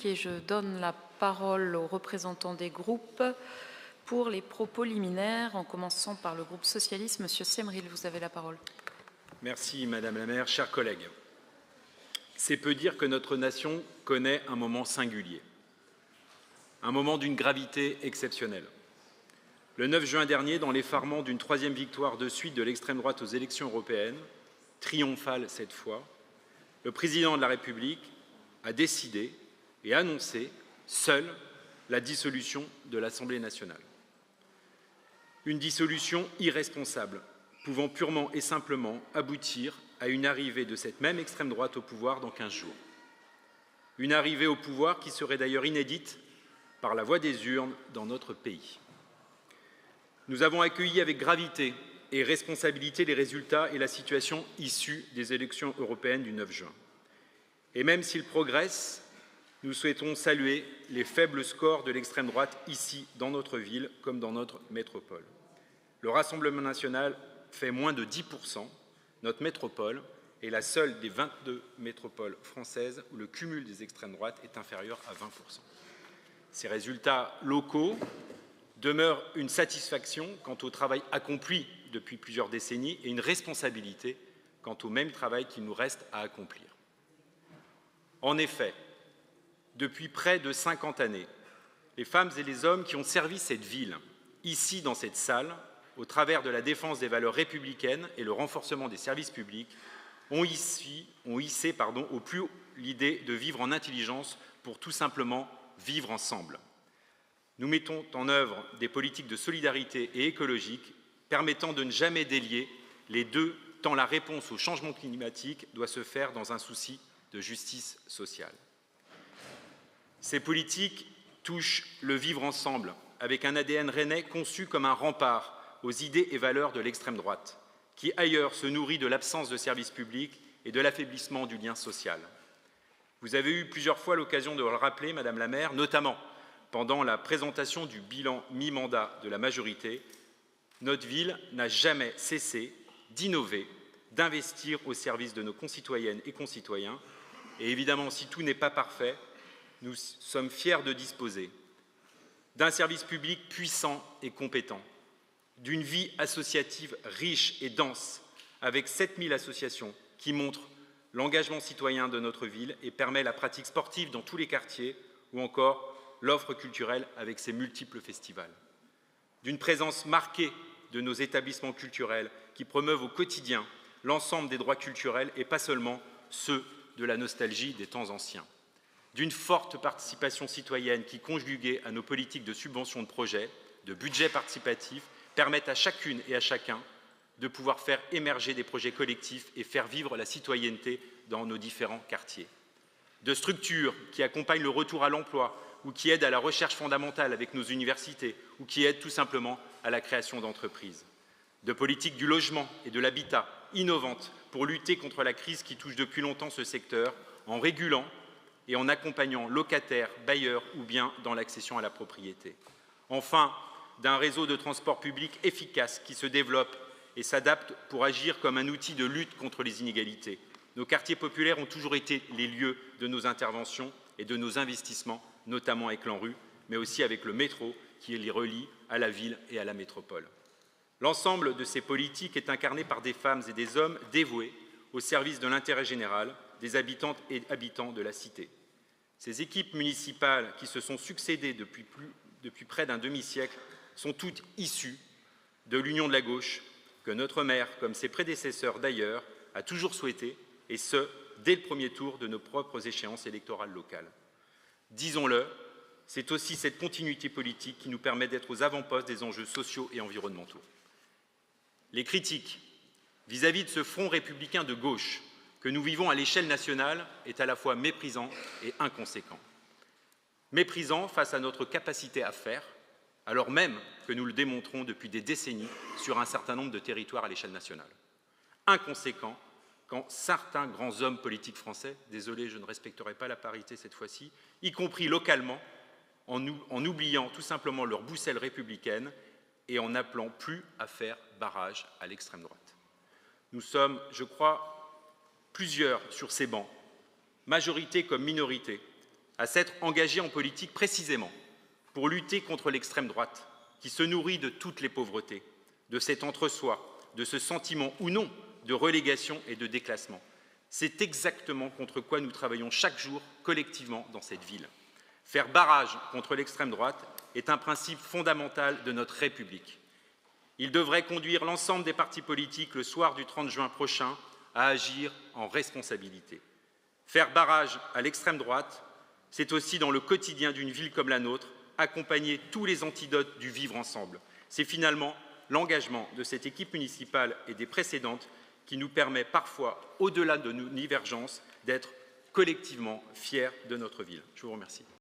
Et je donne la parole aux représentants des groupes pour les propos liminaires, en commençant par le groupe socialiste. Monsieur Semril, vous avez la parole. Merci Madame la maire, chers collègues. C'est peu dire que notre nation connaît un moment singulier, un moment d'une gravité exceptionnelle. Le 9 juin dernier, dans l'effarement d'une troisième victoire de suite de l'extrême droite aux élections européennes, triomphale cette fois, le président de la République a décidé et annoncé seul la dissolution de l'Assemblée nationale. Une dissolution irresponsable, pouvant purement et simplement aboutir à une arrivée de cette même extrême droite au pouvoir dans 15 jours. Une arrivée au pouvoir qui serait d'ailleurs inédite par la voie des urnes dans notre pays. Nous avons accueilli avec gravité et responsabilité les résultats et la situation issus des élections européennes du 9 juin. Et même s'ils progressent, nous souhaitons saluer les faibles scores de l'extrême droite ici, dans notre ville, comme dans notre métropole. Le Rassemblement national fait moins de 10%. Notre métropole est la seule des 22 métropoles françaises où le cumul des extrêmes droites est inférieur à 20%. Ces résultats locaux demeurent une satisfaction quant au travail accompli depuis plusieurs décennies et une responsabilité quant au même travail qu'il nous reste à accomplir. En effet, depuis près de 50 années, les femmes et les hommes qui ont servi cette ville, ici dans cette salle, au travers de la défense des valeurs républicaines et le renforcement des services publics, ont hissé au plus haut l'idée de vivre en intelligence pour tout simplement vivre ensemble. Nous mettons en œuvre des politiques de solidarité et écologique permettant de ne jamais délier les deux, tant la réponse au changement climatique doit se faire dans un souci de justice sociale. Ces politiques touchent le vivre ensemble avec un ADN rennais conçu comme un rempart aux idées et valeurs de l'extrême droite, qui ailleurs se nourrit de l'absence de services publics et de l'affaiblissement du lien social. Vous avez eu plusieurs fois l'occasion de le rappeler, Madame la maire, notamment pendant la présentation du bilan mi-mandat de la majorité. Notre ville n'a jamais cessé d'innover, d'investir au service de nos concitoyennes et concitoyens. Et évidemment, si tout n'est pas parfait, nous sommes fiers de disposer d'un service public puissant et compétent, d'une vie associative riche et dense, avec 7000 associations qui montrent l'engagement citoyen de notre ville et permet la pratique sportive dans tous les quartiers ou encore l'offre culturelle avec ses multiples festivals. D'une présence marquée de nos établissements culturels qui promeuvent au quotidien l'ensemble des droits culturels et pas seulement ceux de la nostalgie des temps anciens. D'une forte participation citoyenne qui, conjuguée à nos politiques de subvention de projets, de budget participatif, permettent à chacune et à chacun de pouvoir faire émerger des projets collectifs et faire vivre la citoyenneté dans nos différents quartiers. De structures qui accompagnent le retour à l'emploi ou qui aident à la recherche fondamentale avec nos universités ou qui aident tout simplement à la création d'entreprises. De politiques du logement et de l'habitat innovantes pour lutter contre la crise qui touche depuis longtemps ce secteur en régulant et en accompagnant locataires, bailleurs ou bien dans l'accession à la propriété. Enfin, d'un réseau de transport public efficace qui se développe et s'adapte pour agir comme un outil de lutte contre les inégalités. Nos quartiers populaires ont toujours été les lieux de nos interventions et de nos investissements, notamment avec l'ANRU, mais aussi avec le métro qui les relie à la ville et à la métropole. L'ensemble de ces politiques est incarné par des femmes et des hommes dévoués au service de l'intérêt général des habitantes et habitants de la cité. Ces équipes municipales qui se sont succédées depuis près d'un demi-siècle sont toutes issues de l'union de la gauche que notre maire, comme ses prédécesseurs d'ailleurs, a toujours souhaité, et ce, dès le premier tour de nos propres échéances électorales locales. Disons-le, c'est aussi cette continuité politique qui nous permet d'être aux avant-postes des enjeux sociaux et environnementaux. Les critiques vis-à-vis de ce front républicain de gauche que nous vivons à l'échelle nationale est à la fois méprisant et inconséquent. Méprisant face à notre capacité à faire, alors même que nous le démontrons depuis des décennies sur un certain nombre de territoires à l'échelle nationale. Inconséquent quand certains grands hommes politiques français, désolé, je ne respecterai pas la parité cette fois-ci, y compris localement, en oubliant tout simplement leur boussole républicaine et en n'appelant plus à faire barrage à l'extrême droite. Nous sommes, je crois, plusieurs sur ces bancs, majorité comme minorité, à s'être engagée en politique précisément pour lutter contre l'extrême droite, qui se nourrit de toutes les pauvretés, de cet entre-soi, de ce sentiment ou non de relégation et de déclassement. C'est exactement contre quoi nous travaillons chaque jour collectivement dans cette ville. Faire barrage contre l'extrême droite est un principe fondamental de notre République. Il devrait conduire l'ensemble des partis politiques le soir du 30 juin prochain à agir en responsabilité. Faire barrage à l'extrême droite, c'est aussi dans le quotidien d'une ville comme la nôtre, accompagner tous les antidotes du vivre ensemble. C'est finalement l'engagement de cette équipe municipale et des précédentes qui nous permet parfois, au-delà de nos divergences, d'être collectivement fiers de notre ville. Je vous remercie.